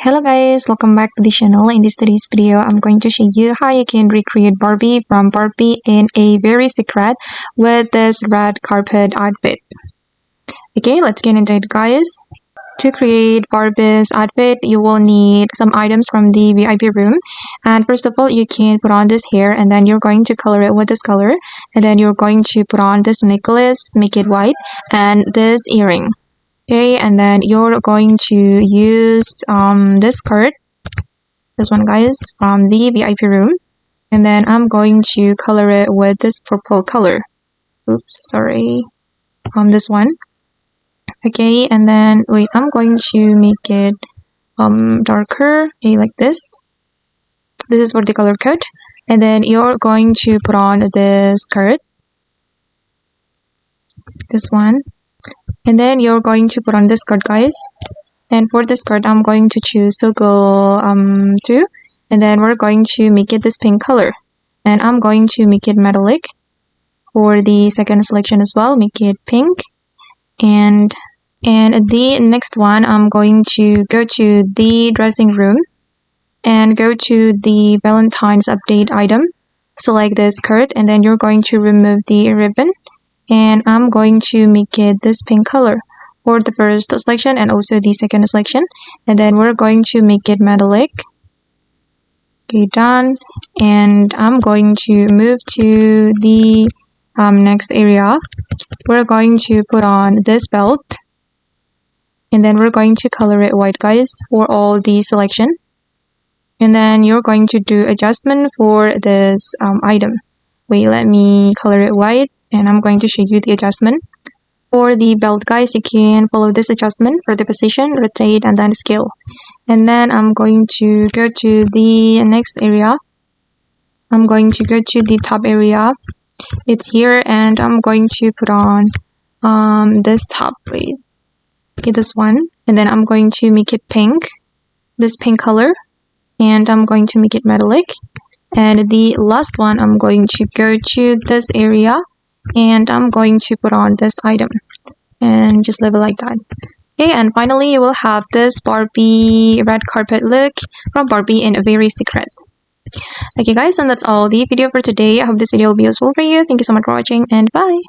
Hello guys, welcome back to the channel. In this today's video, I'm going to show you how you can recreate Barbie from Barbie in a very secret with this red carpet outfit. Okay, let's get into it guys. To create Barbie's outfit, you will need some items from the VIP room. And first of all, you can put on this hair and then you're going to color it with this color. And then you're going to put on this necklace, make it white, and this earring. Okay, and then you're going to use this skirt, this one guys, from the VIP room, and then I'm going to color it with this purple color. Oops, sorry. This one. Okay, and then wait, I'm going to make it darker, okay, like this. This is for the color code, and then you're going to put on this skirt, this one. And then you're going to put on this skirt guys, and for this skirt I'm going to choose toggle 2, and then we're going to make it this pink color, and I'm going to make it metallic. For the second selection as well, make it pink. And the next one, I'm going to go to the dressing room and go to the Valentine's update item, select this skirt, and then you're going to remove the ribbon. And I'm going to make it this pink color for the first selection and also the second selection. And then we're going to make it metallic. Okay, done. And I'm going to move to the next area. We're going to put on this belt. And then we're going to color it white guys for all the selection. And then you're going to do adjustment for this item. Wait, let me color it white, and I'm going to show you the adjustment. For the belt guys, you can follow this adjustment for the position, rotate, and then scale. And then I'm going to go to the next area. I'm going to go to the top area. It's here, and I'm going to put on this top. Wait, okay, this one. And then I'm going to make it pink, this pink color. And I'm going to make it metallic. And the last one, I'm going to go to this area and I'm going to put on this item and just leave it like that. Okay, and finally you will have this Barbie red carpet look from Barbie in a very secret. Okay guys, and that's all the video for today. I hope this video will be useful for you. Thank you so much for watching, and bye.